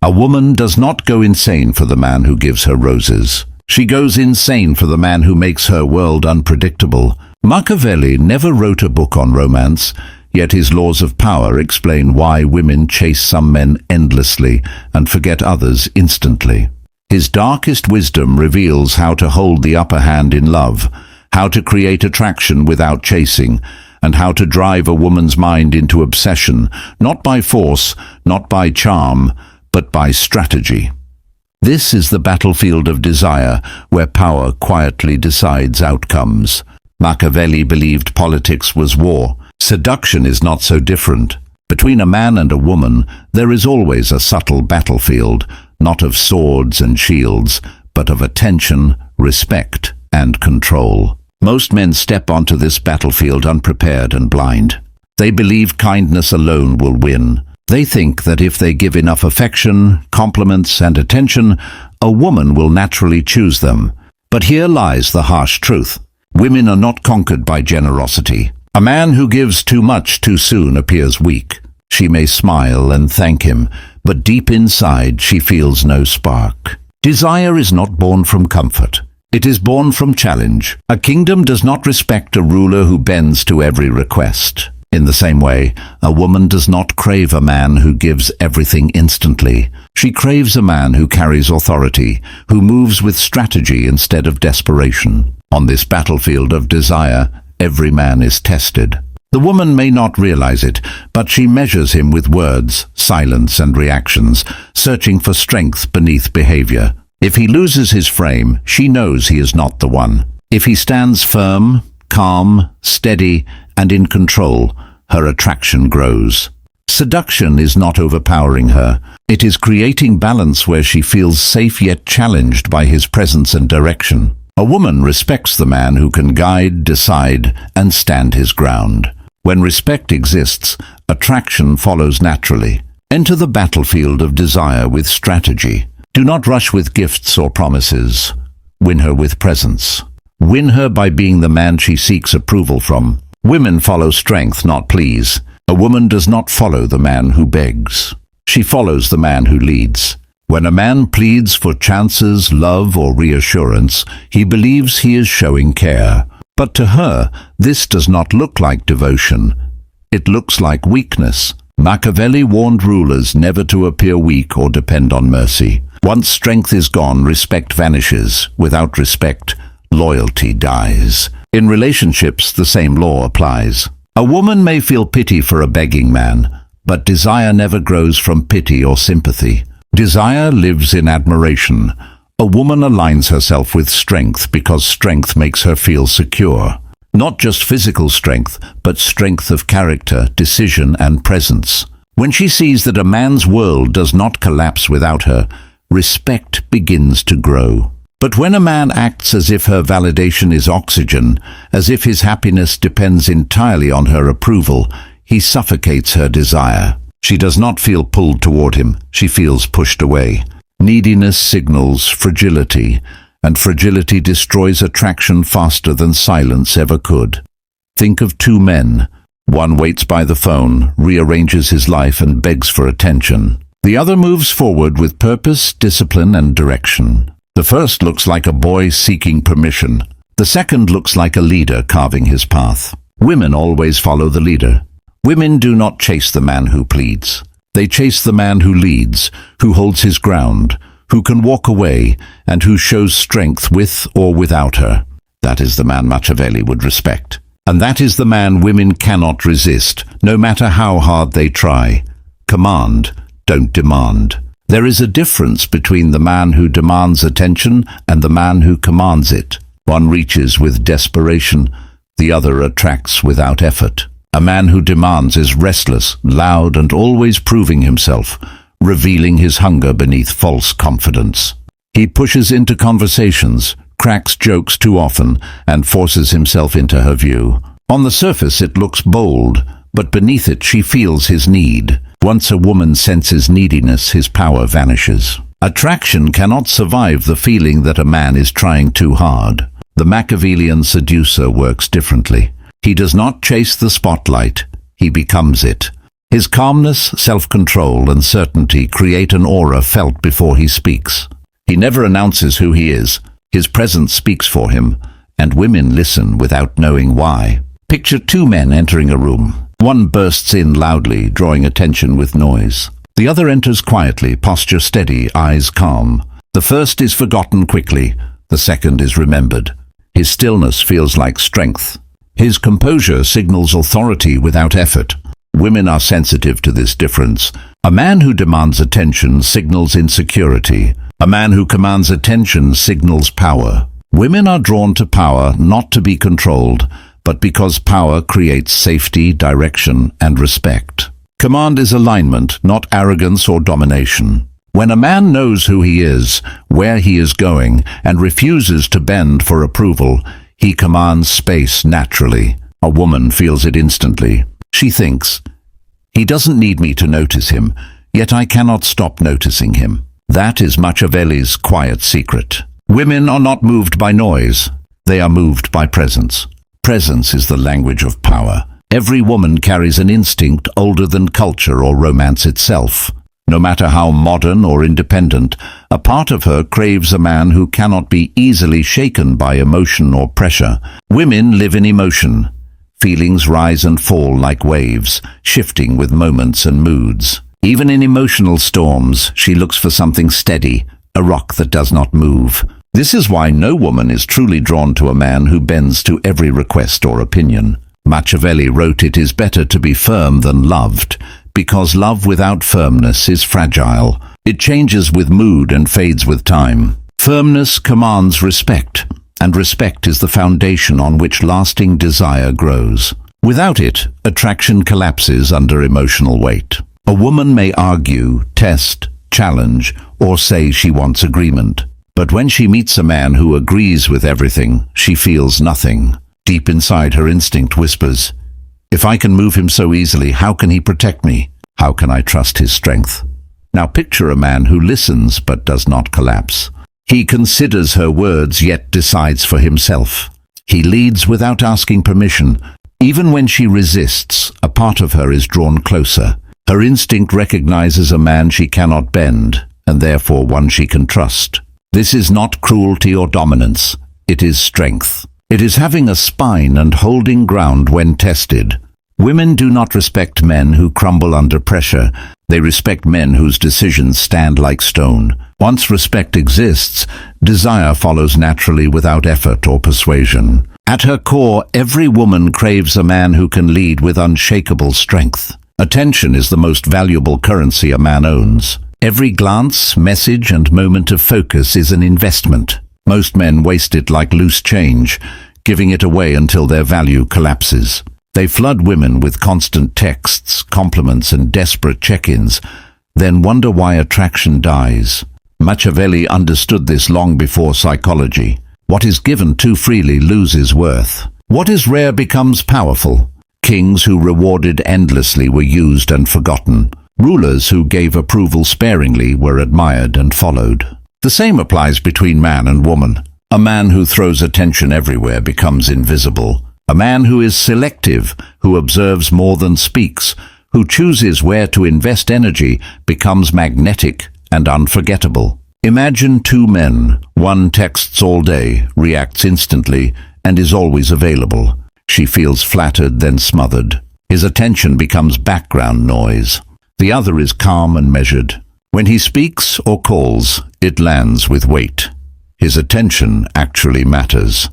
A woman does not go insane for the man who gives her roses. She goes insane for the man who makes her world unpredictable. Machiavelli never wrote a book on romance, yet his laws of power explain why women chase some men endlessly and forget others instantly. His darkest wisdom reveals how to hold the upper hand in love, how to create attraction without chasing, and how to drive a woman's mind into obsession, not by force, not by charm, but by strategy. This is the battlefield of desire, where power quietly decides outcomes. Machiavelli believed politics was war. Seduction is not so different. Between a man and a woman, there is always a subtle battlefield, not of swords and shields, but of attention, respect, and control. Most men step onto this battlefield unprepared and blind. They believe kindness alone will win. They think that if they give enough affection, compliments, and attention, a woman will naturally choose them. But here lies the harsh truth. Women are not conquered by generosity. A man who gives too much too soon appears weak. She may smile and thank him, but deep inside she feels no spark. Desire is not born from comfort. It is born from challenge. A kingdom does not respect a ruler who bends to every request. In the same way, a woman does not crave a man who gives everything instantly. She craves a man who carries authority, who moves with strategy instead of desperation. On this battlefield of desire, every man is tested. The woman may not realize it, but she measures him with words, silence, and reactions, searching for strength beneath behavior. If he loses his frame, she knows he is not the one. If he stands firm, calm, steady, and in control, her attraction grows. Seduction is not overpowering her. It is creating balance where she feels safe yet challenged by his presence and direction. A woman respects the man who can guide, decide, and stand his ground. When respect exists, attraction follows naturally. Enter the battlefield of desire with strategy. Do not rush with gifts or promises. Win her with presence. Win her by being the man she seeks approval from. Women follow strength, not pleas. A woman does not follow the man who begs. She follows the man who leads. When a man pleads for chances, love, or reassurance, he believes he is showing care. But to her, this does not look like devotion. It looks like weakness. Machiavelli warned rulers never to appear weak or depend on mercy. Once strength is gone, respect vanishes. Without respect, loyalty dies. In relationships, the same law applies. A woman may feel pity for a begging man, but desire never grows from pity or sympathy. Desire lives in admiration. A woman aligns herself with strength because strength makes her feel secure. Not just physical strength, but strength of character, decision, and presence. When she sees that a man's world does not collapse without her, respect begins to grow. But when a man acts as if her validation is oxygen, as if his happiness depends entirely on her approval, he suffocates her desire. She does not feel pulled toward him, she feels pushed away. Neediness signals fragility, and fragility destroys attraction faster than silence ever could. Think of two men. One waits by the phone, rearranges his life, and begs for attention. The other moves forward with purpose, discipline, and direction. The first looks like a boy seeking permission. The second looks like a leader carving his path. Women always follow the leader. Women do not chase the man who pleads. They chase the man who leads, who holds his ground, who can walk away, and who shows strength with or without her. That is the man Machiavelli would respect. And that is the man women cannot resist, no matter how hard they try. Command, don't demand. There is a difference between the man who demands attention and the man who commands it. One reaches with desperation, the other attracts without effort. A man who demands is restless, loud, and always proving himself, revealing his hunger beneath false confidence. He pushes into conversations, cracks jokes too often, and forces himself into her view. On the surface it looks bold, but beneath it she feels his need. Once a woman senses neediness, his power vanishes. Attraction cannot survive the feeling that a man is trying too hard. The Machiavellian seducer works differently. He does not chase the spotlight, he becomes it. His calmness, self-control, and certainty create an aura felt before he speaks. He never announces who he is. His presence speaks for him, and women listen without knowing why. Picture two men entering a room. One bursts in loudly, drawing attention with noise. The other enters quietly, posture steady, eyes calm. The first is forgotten quickly. The second is remembered. His stillness feels like strength. His composure signals authority without effort. Women are sensitive to this difference. A man who demands attention signals insecurity. A man who commands attention signals power. Women are drawn to power not to be controlled, but because power creates safety, direction, and respect. Command is alignment, not arrogance or domination. When a man knows who he is, where he is going, and refuses to bend for approval, he commands space naturally. A woman feels it instantly. She thinks, "He doesn't need me to notice him, yet I cannot stop noticing him." That is Machiavelli's quiet secret. Women are not moved by noise. They are moved by presence. Presence is the language of power. Every woman carries an instinct older than culture or romance itself. No matter how modern or independent, a part of her craves a man who cannot be easily shaken by emotion or pressure. Women live in emotion. Feelings rise and fall like waves, shifting with moments and moods. Even in emotional storms, she looks for something steady, a rock that does not move. This is why no woman is truly drawn to a man who bends to every request or opinion. Machiavelli wrote, "It is better to be firm than loved, because love without firmness is fragile. It changes with mood and fades with time." Firmness commands respect, and respect is the foundation on which lasting desire grows. Without it, attraction collapses under emotional weight. A woman may argue, test, challenge, or say she wants agreement. But when she meets a man who agrees with everything, she feels nothing. Deep inside, her instinct whispers, "If I can move him so easily, how can he protect me? How can I trust his strength?" Now picture a man who listens but does not collapse. He considers her words yet decides for himself. He leads without asking permission. Even when she resists, a part of her is drawn closer. Her instinct recognizes a man she cannot bend, and therefore one she can trust. This is not cruelty or dominance. It is strength. It is having a spine and holding ground when tested. Women do not respect men who crumble under pressure. They respect men whose decisions stand like stone. Once respect exists, desire follows naturally without effort or persuasion. At her core, every woman craves a man who can lead with unshakable strength. Attention is the most valuable currency a man owns. Every glance, message, and moment of focus is an investment. Most men waste it like loose change, giving it away until their value collapses. They flood women with constant texts, compliments, and desperate check-ins, then wonder why attraction dies. Machiavelli understood this long before psychology. What is given too freely loses worth. What is rare becomes powerful. Kings who rewarded endlessly were used and forgotten. Rulers who gave approval sparingly were admired and followed. The same applies between man and woman. A man who throws attention everywhere becomes invisible. A man who is selective, who observes more than speaks, who chooses where to invest energy, becomes magnetic and unforgettable. Imagine two men. One texts all day, reacts instantly, and is always available. She feels flattered, then smothered. His attention becomes background noise. The other is calm and measured. When he speaks or calls, it lands with weight. His attention actually matters.